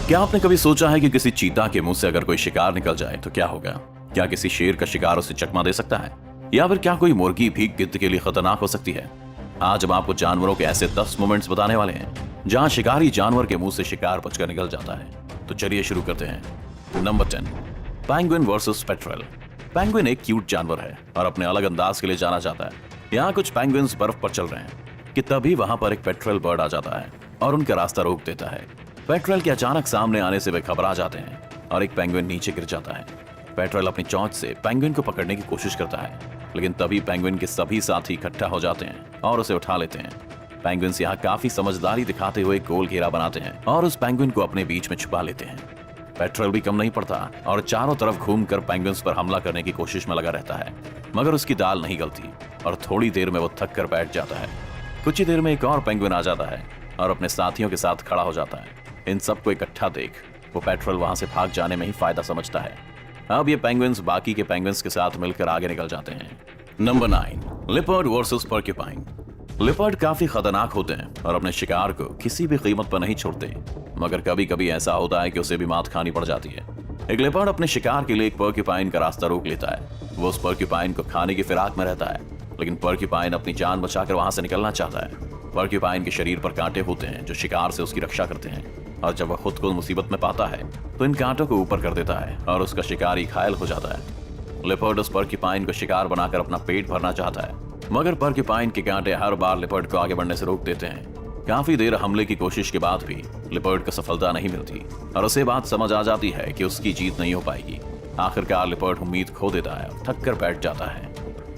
क्या आपने कभी सोचा है कि किसी चीता के मुंह से अगर कोई शिकार निकल जाए तो क्या होगा? क्या किसी शेर का शिकार उसे चकमा दे सकता है, या फिर क्या कोई मुर्गी भी गिद्ध के लिए खतरनाक हो सकती है? आज हम आपको जानवरों के ऐसे 10 मोमेंट्स बताने वाले हैं जहां शिकारी जानवर के मुंह से शिकार बचकर निकल जाता है। तो चलिए शुरू करते हैं। Number 10, penguin versus petrel. Penguin एक क्यूट जानवर है और अपने अलग अंदाज के लिए जाना जाता है। यहाँ कुछ पेंगुइन्स बर्फ पर चल रहे हैं कि तभी वहां पर एक पेट्रेल बर्ड आ जाता है और उनका रास्ता रोक देता है। पेट्रेल के अचानक सामने आने से वे घबरा जाते हैं और एक पेंगुइन नीचे गिर जाता है। पेट्रेल अपनी चोंच से पेंगुइन को पकड़ने की कोशिश करता है, लेकिन तभी पेंगुइन के सभी साथी इकट्ठा हो जाते हैं और उसे उठा लेते हैं। पेंगुइन्स यहाँ काफी समझदारी दिखाते हुए गोल घेरा बनाते हैं और उस पेंगुइन को अपने बीच में छुपा लेते हैं। पेट्रेल भी कम नहीं पड़ता और चारों तरफ घूमकर पेंगुइन्स पर हमला करने की कोशिश में लगा रहता है, मगर उसकी दाल नहीं गलती और थोड़ी देर में वो थक कर बैठ जाता है। कुछ ही देर में एक और पेंगुइन आ जाता है और अपने साथियों के साथ खड़ा हो जाता है। इन सबको इकट्ठा देख वो पेट्रेल वहां से भाग जाने में ही फायदा समझता है। अब ये पेंगुइन्स बाकी के पेंगुइन्स के साथ मिलकर आगे निकल जाते हैं। Number 9, leopard versus porcupine. Leopard काफी खतरनाक होते हैं और अपने शिकार को किसी भी कीमत पर नहीं छोड़ते, मगर कभी कभी ऐसा होता है कि उसे भी मात खानी पड़ जाती है। एक लिपर्ड अपने शिकार के लिए एक पर्क्यूपाइन का रास्ता रोक लेता है। वो उस पर्क्यूपाइन को खाने की फिराक में रहता है, लेकिन पर्क्यूपाइन अपनी जान बचाकर वहां से निकलना चाहता है। पर्क्यूपाइन के शरीर पर कांटे होते हैं जो शिकार से उसकी रक्षा करते हैं, और जब वह खुद को मुसीबत में पाता है तो इन कांटों को ऊपर कर देता है और उसका शिकारी घायल हो जाता है। लिपर्ड उस पर्क्यूपाइन को शिकार बनाकर अपना पेट भरना चाहता है, मगर पर्क्यूपाइन के कांटे हर बार लिपर्ड को आगे बढ़ने से रोक देते हैं। काफी देर हमले की कोशिश के बाद भी लिपर्ड को सफलता नहीं मिलती और उसे बात समझ आ जाती है कि उसकी जीत नहीं हो पाएगी। आखिरकार लिपर्ड उम्मीद खो देता है और थक कर बैठ जाता है।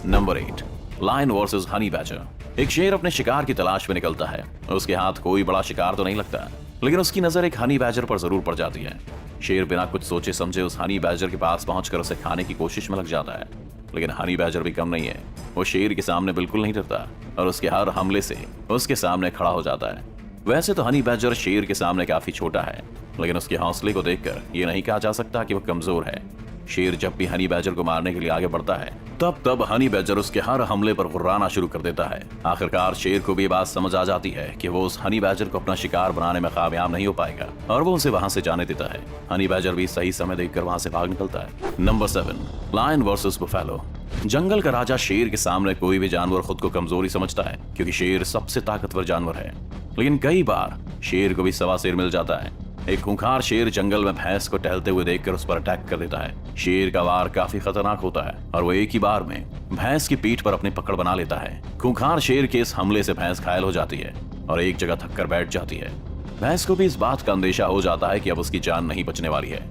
Number 8, lion versus honey badger. एक शेर अपने शिकार की तलाश में निकलता है। उसके हाथ कोई बड़ा शिकार तो नहीं लगता, लेकिन उसकी नजर एक हनी बैजर पर जरूर पड़ जाती है। शेर बिना कुछ सोचे समझे उस हनी बैजर के पास पहुंचकर उसे खाने की कोशिश में लग जाता है, लेकिन हनी बैजर भी कम नहीं है। वो शेर के सामने बिल्कुल नहीं डरता और उसके हर हमले से उसके सामने खड़ा हो जाता है। वैसे तो हनी बैजर शेर के सामने काफी छोटा है, लेकिन उसके हौसले को देखकर ये नहीं कहा जा सकता कि वो कमजोर है। शेर जब भी हनी बैजर को मारने के लिए आगे बढ़ता है तब हनी बैजर उसके हर हमले पर गुर्राना शुरू कर देता है। आखिरकार शेर को भी बात समझ आ जाती है कि वो उस हनी बैजर को अपना शिकार बनाने में कामयाब नहीं हो पाएगा और वो उसे वहां से जाने देता है। हनी बैजर भी सही समय देखकर वहां से भाग निकलता है। Number 7, lion versus buffalo. जंगल का राजा शेर के सामने कोई भी जानवर खुद को कमजोरी समझता है, क्योंकि शेर सबसे ताकतवर जानवर है। लेकिन कई बार शेर को भी सवा शेर मिल जाता है। एक खूंखार शेर जंगल में भैंस को टहलते हुए देखकर उस पर अटैक कर देता है। शेर का वार काफी खतरनाक होता है और वो एक ही बार में भैंस की पीठ पर अपनी पकड़ बना लेता है। खूंखार शेर के इस हमले से भैंस घायल हो जाती है और एक जगह थक कर बैठ जाती है। भैंस को भी इस बात का अंदेशा हो जाता है कि अब उसकी जान नहीं बचने वाली है,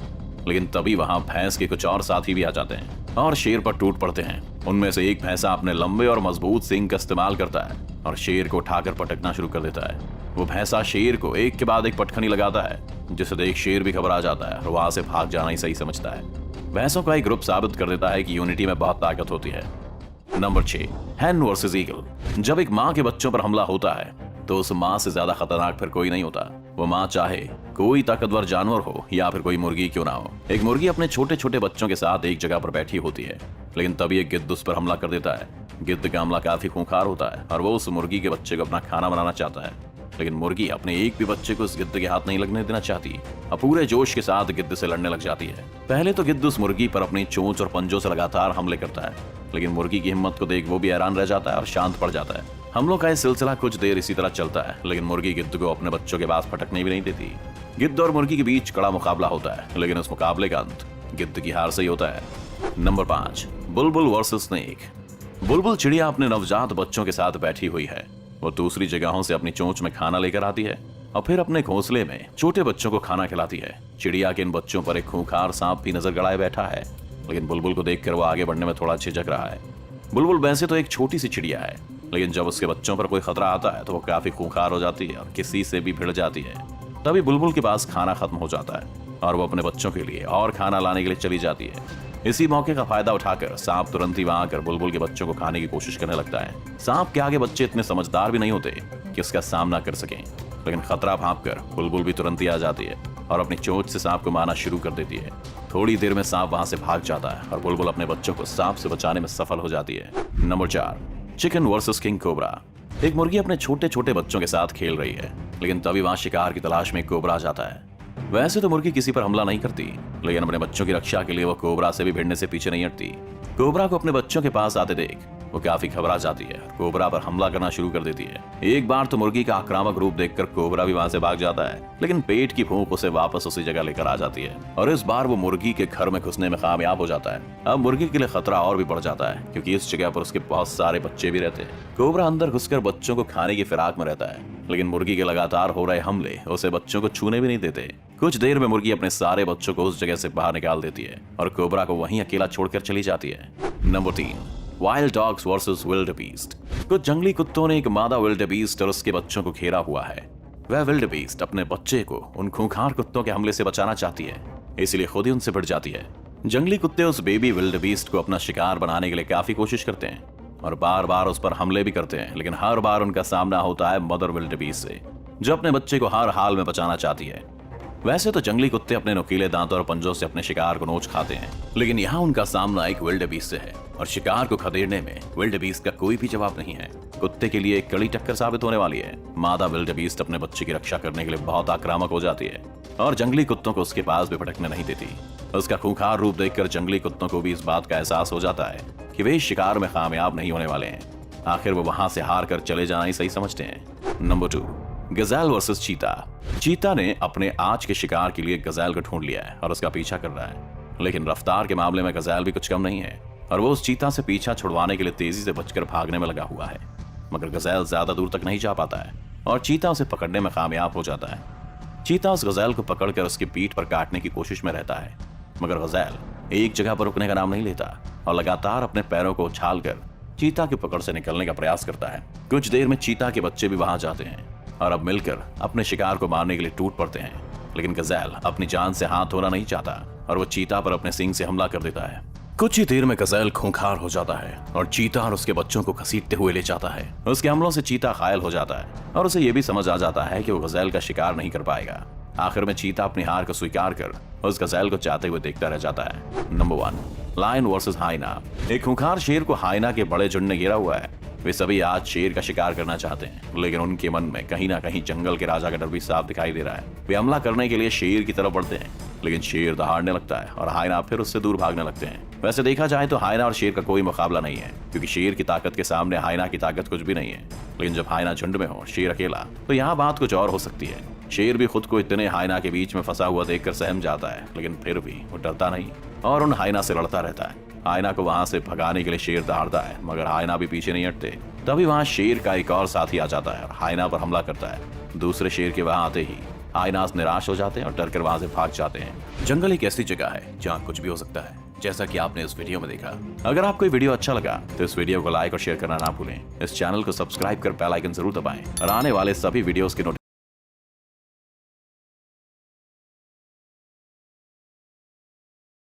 लेकिन तभी वहां भैंस के कुछ और साथी भी आ जाते हैं और शेर पर टूट पड़ते हैं। उनमें से एक भैंसा अपने लंबे और मजबूत सींग का इस्तेमाल करता है और शेर को उठाकर पटकना शुरू कर देता है। वो भैंसा शेर को एक के बाद एक पटखनी लगाता है, जिसे देख शेर भी घबरा जाता है और वहां से भाग जाना ही सही समझता है। भैंसों का एक ग्रुप साबित कर देता है कि यूनिटी में बहुत ताकत होती है। नंबर 6, हैन वर्सेस ईगल। जब एक माँ के बच्चों पर हमला होता है तो उस माँ से ज्यादा खतरनाक फिर कोई नहीं होता। वो माँ चाहे कोई ताकतवर जानवर हो या फिर कोई मुर्गी क्यों ना हो। एक मुर्गी अपने छोटे छोटे बच्चों के साथ एक जगह पर बैठी होती है, लेकिन तभी एक गिद्ध उस पर हमला कर देता है। गिद्ध का हमला काफी खूंखार होता है और वो उस मुर्गी के बच्चे को अपना खाना बनाना चाहता है, लेकिन मुर्गी अपने एक भी बच्चे को उस गिद्ध के हाथ नहीं लगने देना चाहती और पूरे जोश के साथ गिद्ध से लड़ने लग जाती है। पहले तो गिद्ध उस मुर्गी पर अपनी चोंच और पंजों से लगातार हमले करता है, लेकिन मुर्गी की हिम्मत को देख वो भी हैरान रह जाता है और शांत पड़ जाता है। हमलों का यह सिलसिला कुछ देर इसी तरह चलता है, लेकिन मुर्गी गिद्ध को अपने बच्चों के पास फटकने भी नहीं देती। गिद्ध और मुर्गी के बीच कड़ा मुकाबला होता है, लेकिन उस मुकाबले का अंत गिद्ध की हार से ही होता है। नंबर 5, बुलबुल वर्सेस स्नेक। बुलबुल चिड़िया अपने नवजात बच्चों के साथ बैठी हुई है। वो दूसरी जगहों से अपनी चोंच में खाना लेकर आती है और फिर अपने घोंसले में छोटे बच्चों को खाना खिलाती है। चिड़िया के इन बच्चों पर एक खूंखार सांप भी नजर गड़ाए बैठा है, लेकिन बुलबुल को देखकर वो आगे बढ़ने में थोड़ा झिझक रहा है। बुलबुल वैसे तो एक छोटी सी चिड़िया है, लेकिन जब उसके बच्चों पर कोई खतरा आता है तो वो काफी खूंखार हो जाती है और किसी से भी भिड़ जाती है। तभी बुलबुल के पास खाना खत्म हो जाता है और वो अपने बच्चों के लिए और खाना लाने के लिए चली जाती है। इसी मौके का फायदा उठाकर सांप तुरंत ही वहां आकर बुलबुल के बच्चों को खाने की कोशिश करने लगता है। सांप के आगे बच्चे इतने समझदार भी नहीं होते कि उसका सामना कर सकें, लेकिन खतरा भांपकर बुलबुल भी तुरंत ही आ जाती है और अपनी चोंच से सांप को मारना शुरू कर देती है। थोड़ी देर में सांप वहां से भाग जाता है और बुलबुल अपने बच्चों को सांप से बचाने में सफल हो जाती है। Number 4, chicken versus king cobra. एक मुर्गी अपने छोटे छोटे बच्चों के साथ खेल रही है, लेकिन तभी वहां शिकार की तलाश में एक कोबरा आ जाता है। वैसे तो मुर्गी किसी पर हमला नहीं करती, लेकिन अपने बच्चों की रक्षा के लिए वो कोबरा से भी भिड़ने से पीछे नहीं हटती। कोबरा को अपने बच्चों के पास आते देख वो काफी घबरा जाती है, कोबरा पर हमला करना शुरू कर देती है। एक बार तो मुर्गी का आक्रामक रूप देखकर कोबरा भी वहां से भाग जाता है, लेकिन पेट की भूख उसे वापस उसी जगह लेकर आ जाती है और इस बार वो मुर्गी के घर में घुसने में कामयाब हो जाता है। अब मुर्गी के लिए खतरा और भी बढ़ जाता है, क्योंकि इस जगह पर उसके बहुत सारे बच्चे भी रहते हैं। कोबरा अंदर घुसकर बच्चों को खाने की फिराक में रहता है, लेकिन मुर्गी के लगातार हो रहे हमले उसे बच्चों को छूने भी नहीं देते। कुछ देर में मुर्गी अपने सारे बच्चों को उस जगह से बाहर निकाल देती है और कोबरा को वहीं अकेला छोड़कर चली जाती है। Number 3, wild dogs versus wildebeest. कुछ जंगली कुत्तों ने एक मादा विल्डेबीस्ट और उसके बच्चों को घेरा हुआ है। वह विल्डेबीस्ट अपने बच्चे को उन खूंखार कुत्तों के हमले से बचाना चाहती है, इसलिए खुद ही उनसे भिड़ जाती है। जंगली कुत्ते उस बेबी विल्डेबीस्ट को अपना शिकार बनाने के लिए काफी कोशिश करते हैं और बार बार उस पर हमले भी करते हैं, लेकिन हर बार उनका सामना होता है मदर विल्डेबीस्ट से, जो अपने बच्चे को हर हाल में बचाना चाहती है। वैसे तो जंगली कुत्ते अपने नुकीले दांतों और पंजों से अपने शिकार को नोच खाते हैं, लेकिन यहाँ उनका सामना एक विल्डेबीस्ट से है और शिकार को खदेड़ने में विल्डेबीस्ट का कोई भी जवाब नहीं है। कुत्ते के लिए एक कड़ी टक्कर साबित होने वाली है। मादा विल्डेबीस्ट अपने बच्चे की रक्षा करने के लिए बहुत आक्रामक हो जाती है और जंगली कुत्तों को उसके पास भी भटकने नहीं देती। उसका खूंखार रूप देखकर जंगली कुत्तों को भी इस बात का एहसास हो जाता है कि वे इस शिकार में कामयाब नहीं होने वाले हैं। आखिर वो वहां से हार कर चले जाना ही सही समझते हैं। नंबर 2, गजेल वर्सेस चीता। चीता ने अपने आज के शिकार के लिए गजेल को ढूंढ लिया है और उसका पीछा कर रहा है, लेकिन रफ्तार के मामले में गजेल भी कुछ कम नहीं है और वो उस चीता से पीछा छुड़वाने के लिए तेजी से बचकर भागने में लगा हुआ है। मगर गजेल ज्यादा दूर तक नहीं जा पाता है और चीता उसे पकड़ने में कामयाब हो जाता है। चीता उस गजेल को पकड़कर उसकी पीठ पर काटने की कोशिश में रहता है, मगर गजेल एक जगह पर रुकने का नाम नहीं लेता और लगातार अपने पैरों को उछालकर चीता की पकड़ से निकलने का प्रयास करता है। कुछ देर में चीता के बच्चे भी वहां जाते हैं और अब मिलकर अपने शिकार को मारने के लिए टूट पड़ते हैं, लेकिन गजेल अपनी जान से हाथ धोना नहीं चाहता और वो चीता पर अपने सींग से हमला कर देता है। कुछ ही देर में गजेल खूंखार हो जाता है और चीता और उसके बच्चों को घसीटते हुए ले जाता है। उसके हमलों से चीता घायल हो जाता है और उसे यह भी समझ आ जाता है कि वो गजेल का शिकार नहीं कर पाएगा। आखिर में चीता अपनी हार को स्वीकार कर उस गजेल को चाहते हुए देखता रह जाता है। Number 1, lion versus hyena. एक खूंखार शेर को हाइना के बड़े झुंड ने घेरा हुआ है। वे सभी आज शेर का शिकार करना चाहते हैं, लेकिन उनके मन में कहीं ना कहीं जंगल के राजा का डर भी साफ दिखाई दे रहा है। वे हमला करने के लिए शेर की तरफ बढ़ते हैं, लेकिन शेर दहाड़ने लगता है और हाइना फिर उससे दूर भागने लगते हैं। वैसे देखा जाए तो हाइना और शेर का कोई मुकाबला नहीं है, क्योंकि शेर की ताकत के सामने हाइना की ताकत कुछ भी नहीं है। लेकिन जब हाइना झुंड में हो, शेर अकेला, तो यहाँ बात कुछ और हो सकती है। शेर भी खुद को इतने हाइना के बीच में फंसा हुआ देखकर सहम जाता है, लेकिन फिर भी वो डरता नहीं और उन हाइना से लड़ता रहता है। हाइना को वहां से भगाने के लिए शेर दहाड़ता है, मगर हाइना भी पीछे नहीं हटते। तभी वहां शेर का एक और साथी आ जाता है और हाइना पर हमला करता है। दूसरे शेर के वहां आते ही हाइनास निराश हो जाते हैं और डरकर वहां से भाग जाते हैं। जंगल एक ऐसी जगह है जहाँ कुछ भी हो सकता है, जैसा कि आपने इस वीडियो में देखा। अगर आपको ये वीडियो अच्छा लगा तो इस वीडियो को लाइक और शेयर करना ना भूलें। इस चैनल को सब्सक्राइब कर बेल आइकन जरूर दबाएं और आने वाले सभी वीडियोस की